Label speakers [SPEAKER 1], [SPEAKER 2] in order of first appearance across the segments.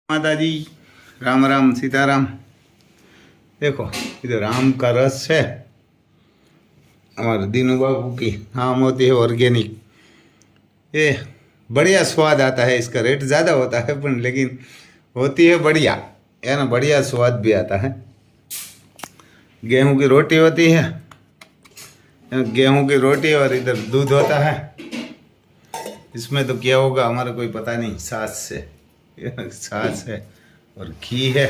[SPEAKER 1] माता जी, राम राम सीताराम। देखो इधर आम का रस है हमारे दीनू बाबू की, आम होती है ऑर्गेनिक। ये बढ़िया स्वाद आता है, इसका रेट ज़्यादा होता है पर लेकिन होती है बढ़िया, है ना। बढ़िया स्वाद भी आता है। गेहूं की रोटी होती है, गेहूं की रोटी, और इधर दूध होता है। इसमें तो क्या होगा हमारा कोई पता नहीं, छाछ से छाछ है और घी है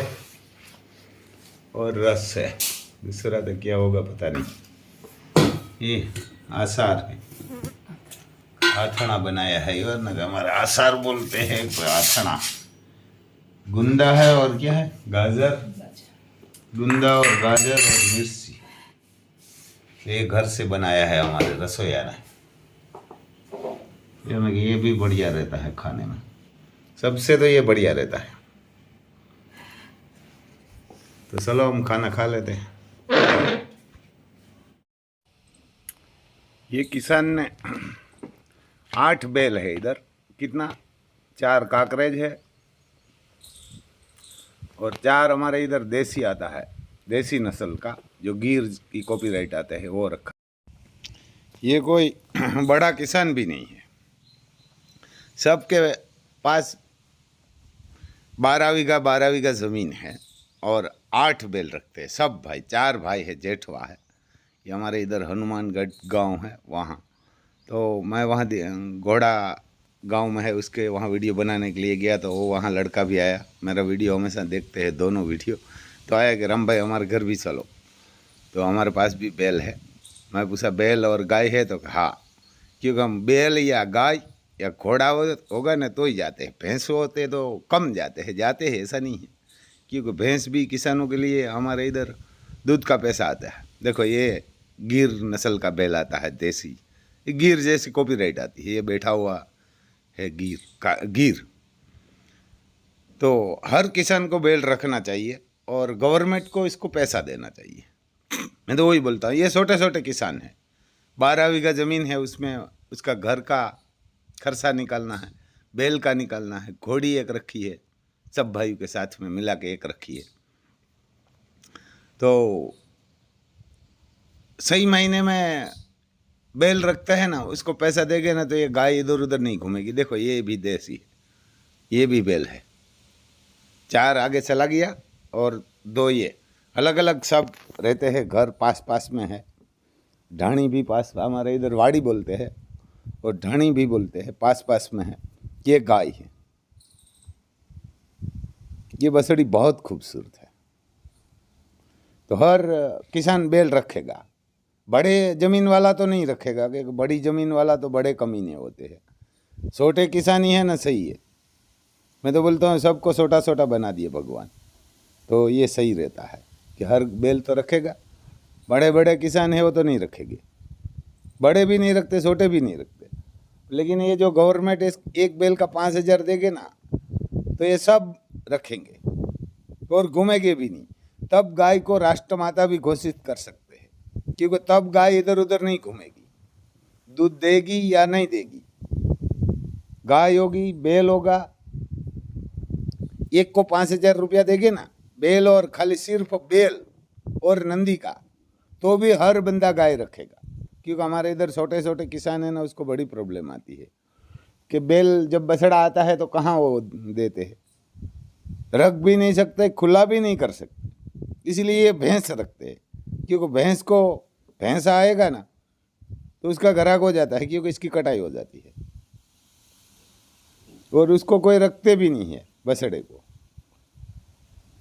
[SPEAKER 1] और रस है। दूसरा तो क्या होगा पता नहीं। ये आसार है, आथना बनाया है, और ना हमारे आसार बोलते हैं। आथना गुंदा है और क्या है, गाजर, गुंदा और गाजर और मिर्ची। ये घर से बनाया है हमारे रसोईया ने। ये भी बढ़िया रहता है खाने में, सबसे तो ये बढ़िया रहता है। तो चलो हम खाना खा लेते हैं। ये किसान ने 8 बैल है इधर, कितना 4 काकरेज है और 4 हमारे इधर देसी आता है, देसी नस्ल का, जो गिर की कॉपीराइट आते हैं वो रखा। ये कोई बड़ा किसान भी नहीं है, सबके पास 12 बीघा ज़मीन है और 8 बैल रखते हैं सब भाई। 4 भाई है, जेठवा है। ये हमारे इधर हनुमानगढ़ गांव है वहाँ। तो मैं वहाँ घोड़ा गांव में है, उसके वहाँ वीडियो बनाने के लिए गया, तो वो वहाँ लड़का भी आया। मेरा वीडियो हमेशा देखते हैं दोनों वीडियो। तो आया कि राम भाई हमारे घर भी चलो। तो हमारे पास भी बैल है। मैं पूछा बैल और गाय है, तो हाँ, क्योंकि हम बैल या गाय या घोड़ा होगा ना तो ही जाते हैं, भैंस होते तो कम जाते हैं ऐसा नहीं है। क्योंकि भैंस भी किसानों के लिए हमारे इधर दूध का पैसा आता है। देखो ये गिर नस्ल का बैल आता है देसी, गिर जैसी कॉपीराइट आती है। ये बैठा हुआ है गिर का गिर। तो हर किसान को बैल रखना चाहिए और गवर्नमेंट को इसको पैसा देना चाहिए। मैं तो वही बोलता हूँ। ये छोटे छोटे किसान हैं, 12 बीघा ज़मीन है, उसमें उसका घर का खर्चा निकालना है, बैल का निकालना है, घोड़ी एक रखी है, सब भाइयों के साथ में मिला के एक रखी है। तो सही महीने में बैल रखता है ना, उसको पैसा देगे ना, तो ये गाय इधर उधर नहीं घूमेगी। देखो ये भी देसी है, ये भी बैल है। 4 आगे चला गया और 2 ये अलग अलग सब रहते हैं, घर पास पास में है। ढाणी भी पास, हमारे इधर वाड़ी बोलते हैं और ढाणी भी बोलते हैं, पास पास में है। ये गाय है, ये बछड़ी बहुत खूबसूरत है। तो हर किसान बैल रखेगा, बड़े ज़मीन वाला तो नहीं रखेगा, क्योंकि बड़ी ज़मीन वाला तो बड़े कमीने होते हैं। छोटे किसान ही है ना, सही है। मैं तो बोलता हूँ सबको छोटा छोटा बना दिए भगवान, तो ये सही रहता है कि हर बैल तो रखेगा। बड़े बड़े किसान है वो तो नहीं रखेंगे, बड़े भी नहीं रखते, छोटे भी नहीं रखते। लेकिन ये जो गवर्नमेंट एक बैल का 5,000 देगे ना, तो ये सब रखेंगे और घूमेंगे भी नहीं। तब गाय को राष्ट्रमाता भी घोषित कर सकते हैं, क्योंकि तब गाय इधर उधर नहीं घूमेगी, दूध देगी या नहीं देगी। गाय होगी, बैल होगा, एक को 5,000 रुपया देंगे ना, बैल, और खाली सिर्फ बैल और नंदी का, तो भी हर बंदा गाय रखेगा। क्योंकि हमारे इधर छोटे छोटे किसान है ना, उसको बड़ी प्रॉब्लम आती है कि बैल जब बछड़ा आता है तो कहाँ वो देते हैं, रख भी नहीं सकते, खुला भी नहीं कर सकते। इसलिए ये भैंस रखते हैं, क्योंकि भैंस आएगा ना तो उसका ग्राहक हो जाता है, क्योंकि इसकी कटाई हो जाती है। और उसको कोई रखते भी नहीं है बछड़े को।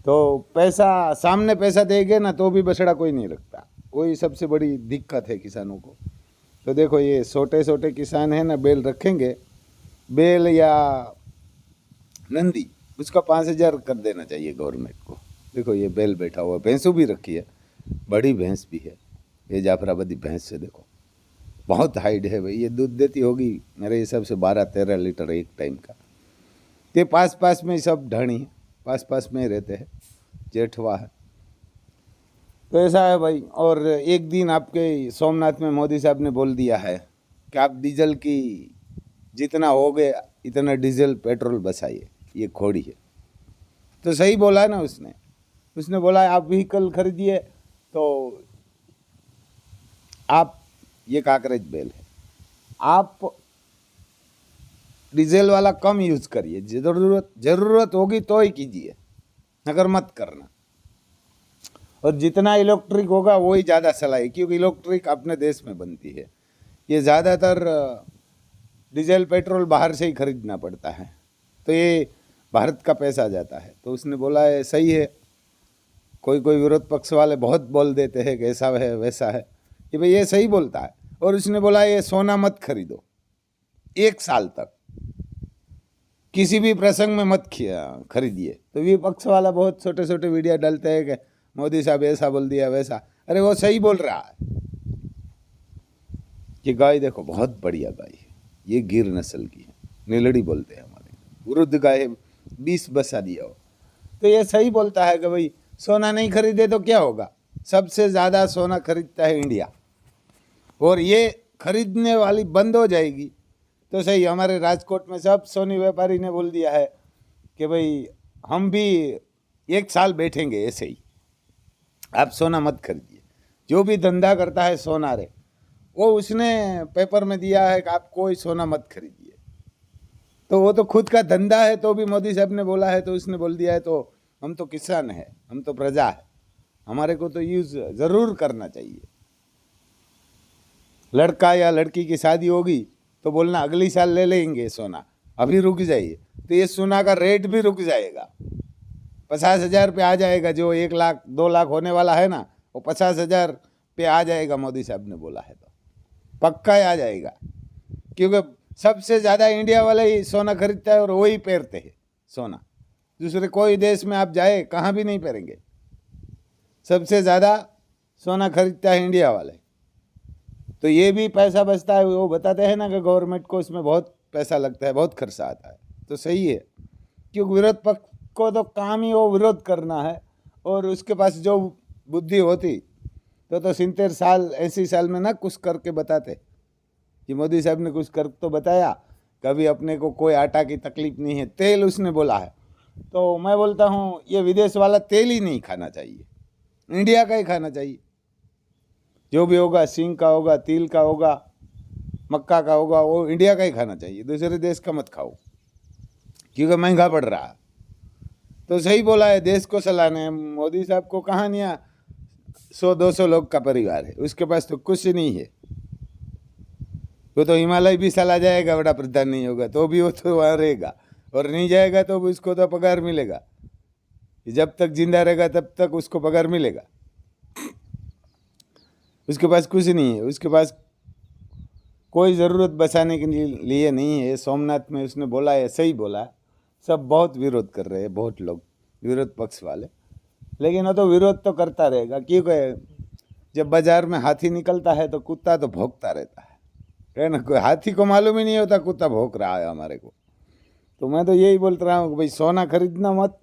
[SPEAKER 1] तो पैसा सामने पैसा देंगे ना तो भी बछड़ा कोई नहीं रखता, वही सबसे बड़ी दिक्कत है किसानों को। तो देखो ये छोटे छोटे किसान हैं ना, बैल रखेंगे, बैल या नंदी, उसका 5,000 कर देना चाहिए गवर्नमेंट को। देखो ये बैल बैठा हुआ, भैंसों भी रखी है, बड़ी भैंस भी है। ये जाफराबादी भैंस है, देखो बहुत हाइट है भाई। ये दूध देती होगी मेरे हिसाब से 12-13 लीटर एक टाइम का। ये पास पास में सब ढाणी है, पास पास में रहते हैं, जेठवा है। तो ऐसा है भाई। और एक दिन आपके सोमनाथ में मोदी साहब ने बोल दिया है कि आप डीजल की जितना हो गया इतना डीजल पेट्रोल बचाइए। ये घोड़ी है, तो सही बोला ना उसने बोला आप व्हीकल खरीदिए तो आप, ये काकरेज बेल है, आप डीजल वाला कम यूज करिए, जरूरत होगी तो ही कीजिए, अगर मत करना। और जितना इलेक्ट्रिक होगा वही ज़्यादा सलाह है, क्योंकि इलेक्ट्रिक अपने देश में बनती है। ये ज़्यादातर डीजल पेट्रोल बाहर से ही खरीदना पड़ता है, तो ये भारत का पैसा जाता है। तो उसने बोला है सही है। कोई कोई विरोध पक्ष वाले बहुत बोल देते हैं कि ऐसा है वैसा है, कि भाई ये सही बोलता है। और उसने बोला ये सोना मत खरीदो 1 साल तक, किसी भी प्रसंग में मत खरीदिए। तो विपक्ष वाला बहुत छोटे छोटे वीडियो डालते हैं कि मोदी साहब ऐसा बोल दिया वैसा। अरे वो सही बोल रहा है। ये गाय देखो बहुत बढ़िया गाय है, ये गिर नस्ल की है, नीलड़ी बोलते हैं हमारे। वृद्ध गाय 20 बसा दिया हो, तो ये सही बोलता है कि भाई सोना नहीं खरीदे तो क्या होगा। सबसे ज़्यादा सोना खरीदता है इंडिया, और ये खरीदने वाली बंद हो जाएगी तो सही। हमारे राजकोट में सब सोनी व्यापारी ने बोल दिया है कि भाई हम भी 1 साल बैठेंगे ऐसे ही, आप सोना मत खरीदिए। जो भी धंधा करता है सोना रे, वो उसने पेपर में दिया है कि आप कोई सोना मत खरीदिए। तो वो तो खुद का धंधा है, तो भी मोदी साहब ने बोला है तो उसने बोल दिया है। तो हम तो किसान है, हम तो प्रजा है, हमारे को तो यूज ज़रूर करना चाहिए। लड़का या लड़की की शादी होगी तो बोलना अगली साल ले लेंगे सोना, अभी रुक जाइए, तो ये सोना का रेट भी रुक जाएगा। 50,000 पे आ जाएगा, जो 1 लाख 2 लाख होने वाला है ना, वो 50,000 पे आ जाएगा। मोदी साहब ने बोला है तो पक्का ही आ जाएगा, क्योंकि सबसे ज़्यादा इंडिया वाला ही सोना खरीदता है और वही पहनते हैं सोना। दूसरे कोई देश में आप जाए कहाँ भी नहीं पहनेंगे। सबसे ज़्यादा सोना खरीदता है इंडिया वाले। तो ये भी पैसा बचता है। वो बताते हैं ना कि गवर्नमेंट को इसमें बहुत पैसा लगता है, बहुत खर्चा आता है। तो सही है, क्योंकि विरोध पक्ष को तो काम ही वो विरोध करना है, और उसके पास जो बुद्धि होती तो 70 साल 80 साल में ना कुछ करके बताते कि मोदी साहब ने कुछ कर तो बताया। कभी अपने को कोई आटा की तकलीफ नहीं है, तेल उसने बोला है। तो मैं बोलता हूँ ये विदेश वाला तेल ही नहीं खाना चाहिए, इंडिया का ही खाना चाहिए। जो भी होगा, सिंग का होगा, तिल का होगा, मक्का का होगा, वो इंडिया का ही खाना चाहिए। दूसरे देश का मत खाओ, क्योंकि महंगा पड़ रहा है। तो सही बोला है, देश को चलाने मोदी साहब को कहानियाँ 100-200 लोग का परिवार है, उसके पास तो कुछ नहीं है। वो तो हिमालय भी चला जाएगा, बड़ा प्रधान नहीं होगा तो भी वो तो वहाँ रहेगा, और नहीं जाएगा तो भी उसको तो पगार मिलेगा। जब तक जिंदा रहेगा तब तक उसको पगार मिलेगा। उसके पास कुछ नहीं है, उसके पास कोई ज़रूरत बचाने के लिए नहीं है। सोमनाथ में उसने बोला है, सही बोला है। सब बहुत विरोध कर रहे हैं, बहुत लोग विरोध पक्ष वाले, लेकिन वो तो विरोध तो करता रहेगा, क्योंकि जब बाजार में हाथी निकलता है तो कुत्ता तो भौंकता रहता है ना। कोई हाथी को मालूम ही नहीं होता कुत्ता भौंक रहा है हमारे को। तो मैं तो यही बोल रहा हूँ कि भाई सोना खरीदना मत,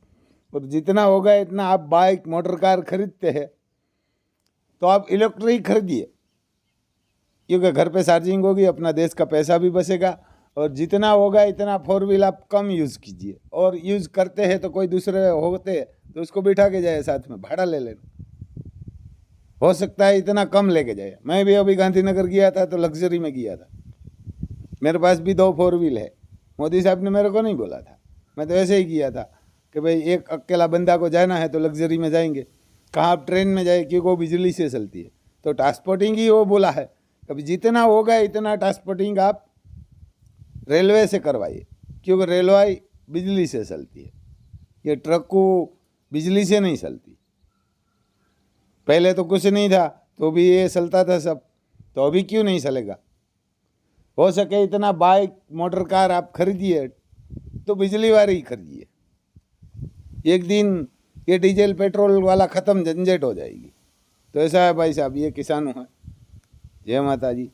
[SPEAKER 1] और जितना होगा इतना आप बाइक मोटर कार खरीदते हैं तो आप इलेक्ट्रिक खरीदिए, क्योंकि घर पे चार्जिंग होगी, अपना देश का पैसा भी बचेगा। और जितना होगा इतना 4 व्हील आप कम यूज़ कीजिए, और यूज़ करते हैं तो कोई दूसरे होते तो उसको बिठा के जाए, साथ में भाड़ा ले लेना। हो सकता है इतना कम लेके जाए। मैं भी अभी गांधीनगर गया था तो लग्जरी में गया था, मेरे पास भी 2 4 व्हील है। मोदी साहब ने मेरे को नहीं बोला था, मैं तो ऐसे ही किया था कि भाई एक अकेला बंदा को जाना है तो लग्जरी में जाएंगे। कहाँ आप ट्रेन में जाए, क्योंकि वो बिजली से चलती है, तो ट्रांसपोर्टिंग ही वो बोला है कभी जितना होगा इतना ट्रांसपोर्टिंग आप रेलवे से करवाइए, क्योंकि रेलवे बिजली से चलती है। ये ट्रक को बिजली से नहीं चलती। पहले तो कुछ नहीं था तो भी ये चलता था सब, तो अभी क्यों नहीं चलेगा। हो सके इतना बाइक मोटर कार आप खरीदिए तो बिजली वाली ही खरीदिए। एक दिन ये डीजल पेट्रोल वाला ख़त्म, झंझट हो जाएगी। तो ऐसा है भाई साहब, ये किसानों है। जय माता जी।